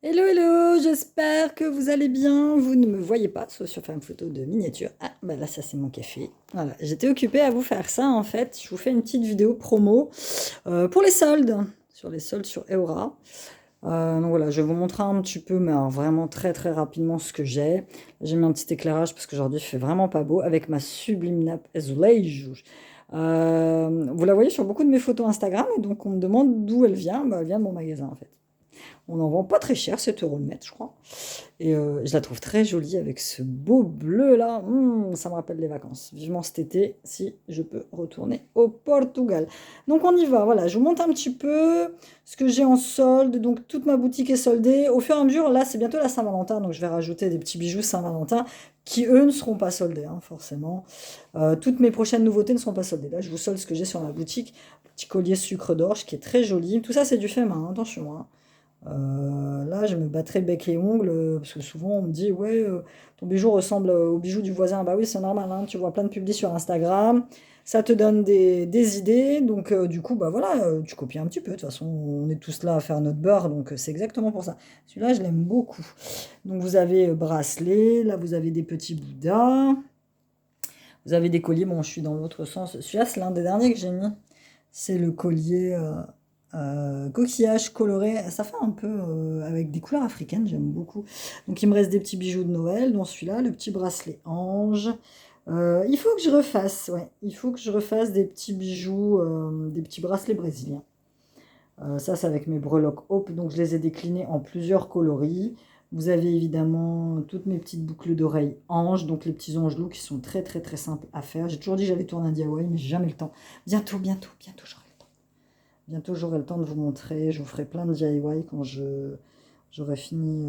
Hello, hello, j'espère que vous allez bien. Vous ne me voyez pas, sauf sur une photo de miniature. Ah, bah là, ça c'est mon café. Voilà, j'étais occupée à vous faire ça en fait. Je vous fais une petite vidéo promo pour les soldes, sur les soldes sur Eora. Donc voilà, je vais vous montrer un petit peu, mais alors vraiment très très rapidement ce que j'ai. J'ai mis un petit éclairage parce qu'aujourd'hui il fait vraiment pas beau avec ma sublime nappe azulejos. Vous la voyez sur beaucoup de mes photos Instagram et donc on me demande d'où elle vient. Bah, elle vient de mon magasin en fait. On n'en vend pas très cher, 7 euros le mètre, je crois. Et je la trouve très jolie avec ce beau bleu là. Ça me rappelle les vacances. Vivement cet été, si je peux retourner au Portugal. Donc on y va. Voilà, je vous montre un petit peu ce que j'ai en solde. Donc toute ma boutique est soldée. Au fur et à mesure, là c'est bientôt la Saint-Valentin, donc je vais rajouter des petits bijoux Saint-Valentin qui eux ne seront pas soldés, hein, forcément. Toutes mes prochaines nouveautés ne seront pas soldées. Là, je vous solde ce que j'ai sur ma boutique. Petit collier sucre d'orge qui est très joli. Tout ça, c'est du fait main, hein, attention, hein. Là, je me battrais bec et ongles, parce que souvent on me dit ouais, ton bijou ressemble au bijou du voisin. Bah oui, c'est normal, hein, tu vois plein de publics sur Instagram, ça te donne des idées, donc du coup, bah voilà, tu copies un petit peu. De toute façon, on est tous là à faire notre beurre, donc c'est exactement pour ça. Celui-là, je l'aime beaucoup. Donc vous avez bracelet, là vous avez des petits bouddhas, vous avez des colliers. Bon, je suis dans l'autre sens. Celui-là, c'est l'un des derniers que j'ai mis. C'est le collier coquillage coloré. Ça fait un peu avec des couleurs africaines, j'aime beaucoup. Donc il me reste des petits bijoux de Noël, dont celui-là, le petit bracelet ange. Il faut que je refasse, ouais, il faut que je refasse des petits bijoux, des petits bracelets brésiliens. Ça, c'est avec mes breloques Hope, donc je les ai déclinés en plusieurs coloris. Vous avez évidemment toutes mes petites boucles d'oreilles anges, donc les petits angelots qui sont très très très simples à faire. J'ai toujours dit que j'allais tourner un DIY, mais j'ai jamais le temps. Bientôt, bientôt, bientôt, j'aurai le temps. Bientôt, j'aurai le temps de vous montrer. Je vous ferai plein de DIY quand j'aurai fini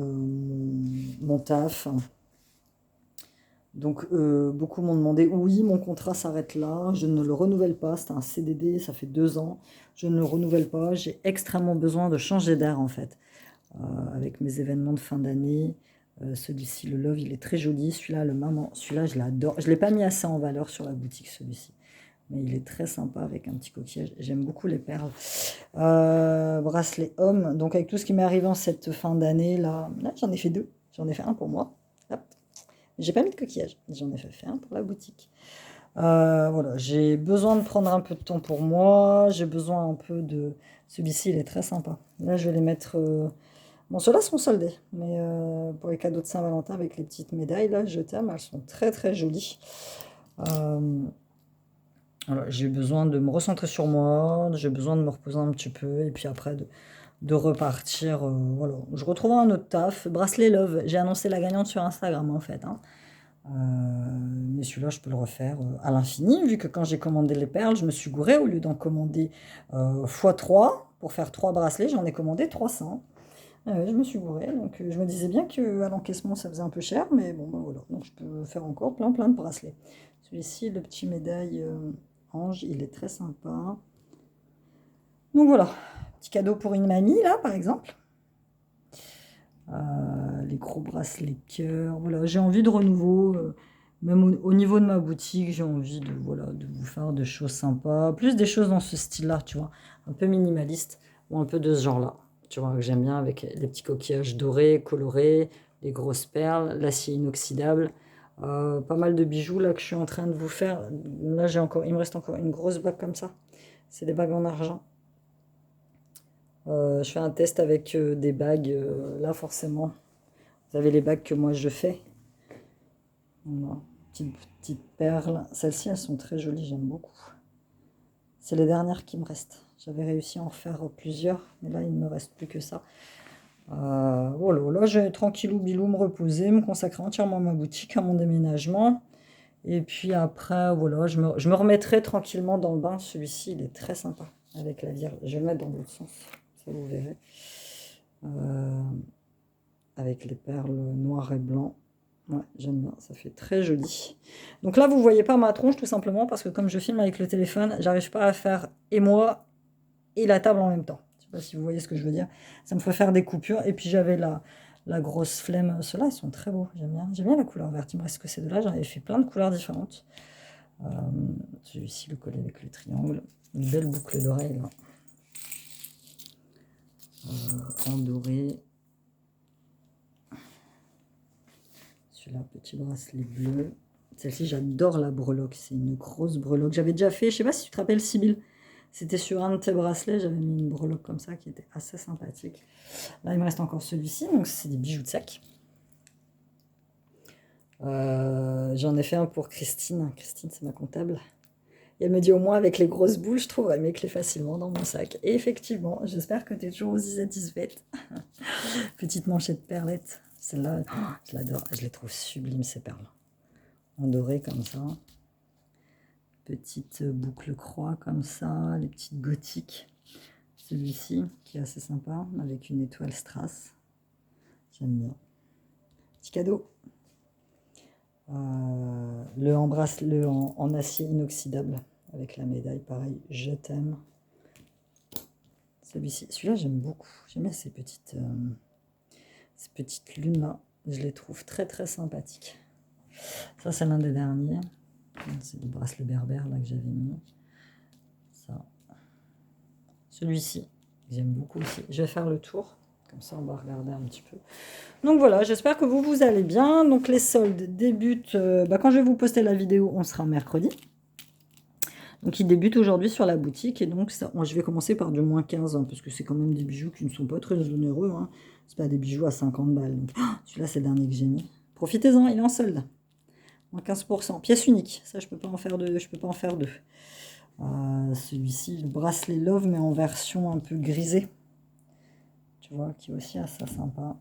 mon taf. Donc, beaucoup m'ont demandé, oui, mon contrat s'arrête là, je ne le renouvelle pas, c'est un CDD, ça fait 2 ans, je ne le renouvelle pas, j'ai extrêmement besoin de changer d'air en fait, avec mes événements de fin d'année. Celui-ci, le Love, il est très joli, celui-là, le Maman, celui-là, je l'adore. Je ne l'ai pas mis assez en valeur sur la boutique, celui-ci, mais il est très sympa avec un petit coquillage, j'aime beaucoup les perles. Bracelet homme, donc avec tout ce qui m'est arrivé en cette fin d'année, là j'en ai fait deux, j'en ai fait un pour moi. Hop. J'ai pas mis de coquillage, j'en ai fait un pour la boutique. Voilà, j'ai besoin de prendre un peu de temps pour moi, j'ai besoin un peu de... Celui-ci, il est très sympa. Là, je vais les mettre... Bon, ceux-là sont soldés, mais pour les cadeaux de Saint-Valentin avec les petites médailles, là, je t'aime, elles sont très très jolies. Euh, voilà, j'ai besoin de me recentrer sur moi, j'ai besoin de me reposer un petit peu, et puis après de repartir. Voilà, je retrouve un autre taf. Bracelet Love, j'ai annoncé la gagnante sur Instagram en fait, hein. Mais celui-là, je peux le refaire à l'infini, vu que quand j'ai commandé les perles, je me suis gourée. Au lieu d'en commander x3 pour faire 3 bracelets, j'en ai commandé 300. Je me suis gourée, donc je me disais bien qu'à l'encaissement, ça faisait un peu cher, mais bon, ben voilà. Donc je peux faire encore plein plein de bracelets. Celui-ci, le petit médaille ange, il est très sympa. Donc voilà, petit cadeau pour une mamie, là, par exemple. Les gros bracelets cœur. Voilà, j'ai envie de renouveau. Même au niveau de ma boutique, j'ai envie de, voilà, de vous faire des choses sympas. Plus des choses dans ce style-là, tu vois. Un peu minimaliste ou un peu de ce genre-là. Tu vois, que j'aime bien avec les petits coquillages dorés, colorés, les grosses perles, l'acier inoxydable. Pas mal de bijoux là que je suis en train de vous faire. Là, il me reste encore une grosse bague comme ça. C'est des bagues en argent. Je fais un test avec des bagues, là forcément. Vous avez les bagues que moi je fais. Voilà. Petites perles. Celles-ci, elles sont très jolies, j'aime beaucoup. C'est les dernières qui me restent. J'avais réussi à en faire plusieurs, mais là, il ne me reste plus que ça. Voilà, là, je vais tranquillou bilou me reposer, me consacrer entièrement à ma boutique, à mon déménagement. Et puis après, voilà, je me remettrai tranquillement dans le bain. Celui-ci, il est très sympa avec la Vierge. Je vais le mettre dans l'autre sens, ça vous verrez. Euh, avec les perles noires et blancs. Ouais, j'aime bien, ça fait très joli. Donc là, vous voyez pas ma tronche tout simplement parce que comme je filme avec le téléphone, j'arrive pas à faire et moi et la table en même temps. Je sais pas si vous voyez ce que je veux dire. Ça me fait faire des coupures et puis j'avais la grosse flemme. Ceux-là, ils sont très beaux, j'aime bien. J'aime bien la couleur verte. Il me reste que ces deux-là. J'en avais fait plein de couleurs différentes. Euh, Celui-ci, le collet avec le triangle. Une belle boucle d'oreille là. En doré. Celui-là, petit bracelet bleu. Celle-ci, j'adore la breloque. C'est une grosse breloque. J'avais déjà fait, je sais pas si tu te rappelles, Sibylle. C'était sur un de tes bracelets. J'avais mis une breloque comme ça qui était assez sympathique. Là, il me reste encore celui-ci. Donc, c'est des bijoux de sac. J'en ai fait un pour Christine. Christine, c'est ma comptable. Et elle me dit au moins avec les grosses boules, je trouverais mes clés facilement dans mon sac. Et effectivement, j'espère que tu es toujours aussi satisfaite. Petite manchette perlette. Celle-là, je l'adore. Je les trouve sublimes, ces perles. En doré comme ça. Petite boucle croix comme ça. Les petites gothiques. Celui-ci qui est assez sympa avec une étoile strass. J'aime bien. Petit cadeau. Le en acier inoxydable avec la médaille, pareil, je t'aime. Celui-ci, celui-là j'aime beaucoup. J'aime bien ces petites lunes là, je les trouve très très sympathiques. Ça c'est l'un des derniers, c'est le bracelet berbère là que j'avais mis. Ça, celui-ci, j'aime beaucoup aussi. Je vais faire le tour. Comme ça, on va regarder un petit peu. Donc voilà, j'espère que vous allez bien. Donc les soldes débutent... quand je vais vous poster la vidéo, on sera mercredi. Donc ils débutent aujourd'hui sur la boutique. Et donc ça, je vais commencer par du moins 15, hein, parce que c'est quand même des bijoux qui ne sont pas très onéreux. Hein. C'est pas des bijoux à 50 balles. Donc celui-là, c'est le dernier que j'ai mis. Profitez-en, il est en solde. Moins 15%. Pièce unique. Ça, je peux pas en faire deux. Celui-ci, le bracelet Love, mais en version un peu grisée. Tu vois, qui est aussi assez sympa.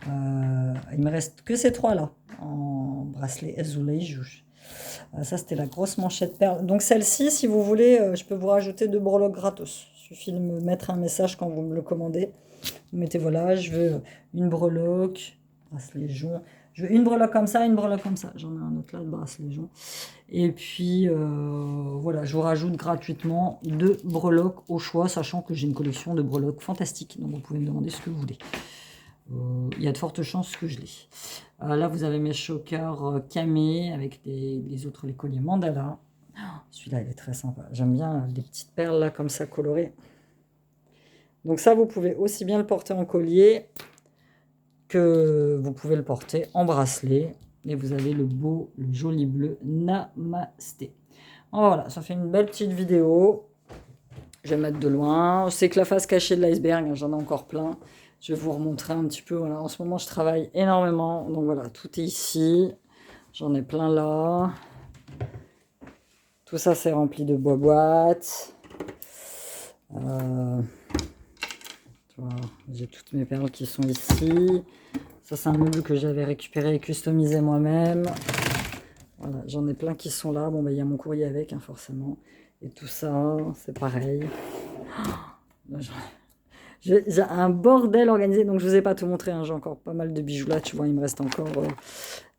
Il me reste que ces trois-là, en bracelet Azulejo. Ça, c'était la grosse manchette perle. Donc celle-ci, si vous voulez, je peux vous rajouter 2 breloques gratos. Il suffit de me mettre un message quand vous me le commandez. Vous mettez, voilà, je veux une breloque, bracelet jaune. Je veux une breloque comme ça, une breloque comme ça. J'en ai un autre là, de bracelet jaune. Et puis, voilà, je vous rajoute gratuitement 2 breloques au choix, sachant que j'ai une collection de breloques fantastiques. Donc, vous pouvez me demander ce que vous voulez. Il y a de fortes chances que je l'ai. Là, vous avez mes chokers camés avec les autres, les colliers mandala. Celui-là, il est très sympa. J'aime bien les petites perles là, comme ça, colorées. Donc ça, vous pouvez aussi bien le porter en collier que vous pouvez le porter en bracelet. Et vous avez le joli bleu Namasté. Voilà, ça fait une belle petite vidéo. Je vais mettre de loin. C'est que la face cachée de l'iceberg, hein, j'en ai encore plein. Je vais vous remontrer un petit peu. Voilà, en ce moment, je travaille énormément. Donc voilà, tout est ici. J'en ai plein là. Tout ça, c'est rempli de boîtes. J'ai toutes mes perles qui sont ici. Ça, c'est un meuble que j'avais récupéré et customisé moi-même. Voilà, j'en ai plein qui sont là. Bon, il y a mon courrier avec, hein, forcément. Et tout ça, c'est pareil. J'ai un bordel organisé, donc je ne vous ai pas tout montré. Hein. J'ai encore pas mal de bijoux là. Tu vois, il me reste encore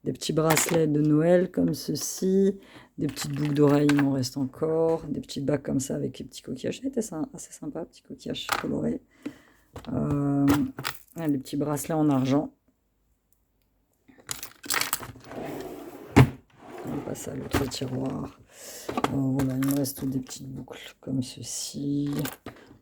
des petits bracelets de Noël comme ceci. Des petites boucles d'oreilles, il m'en reste encore. Des petites bagues comme ça avec les petits coquillages. C'était assez sympa, petits coquillages colorés. Les petits bracelets en argent. On passe à l'autre tiroir. Voilà, il me reste des petites boucles comme ceci.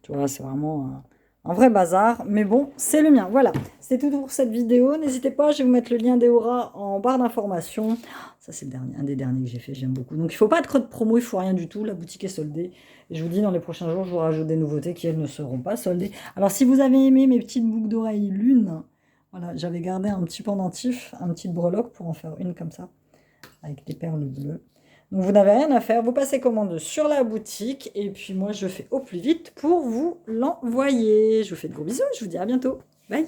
Tu vois, c'est vraiment un vrai bazar. Mais bon, c'est le mien. Voilà, c'est tout pour cette vidéo. N'hésitez pas, je vais vous mettre le lien d'Eora en barre d'informations. Ça, c'est un des derniers que j'ai fait, j'aime beaucoup. Donc, il ne faut pas de code promo, il ne faut rien du tout. La boutique est soldée. Et je vous dis, dans les prochains jours, je vous rajoute des nouveautés qui, elles, ne seront pas soldées. Alors, si vous avez aimé mes petites boucles d'oreilles lune, voilà, j'avais gardé un petit pendentif, un petit breloque pour en faire une comme ça, avec des perles bleues. Donc, vous n'avez rien à faire. Vous passez commande sur la boutique. Et puis, moi, je fais au plus vite pour vous l'envoyer. Je vous fais de gros bisous. Je vous dis à bientôt. Bye.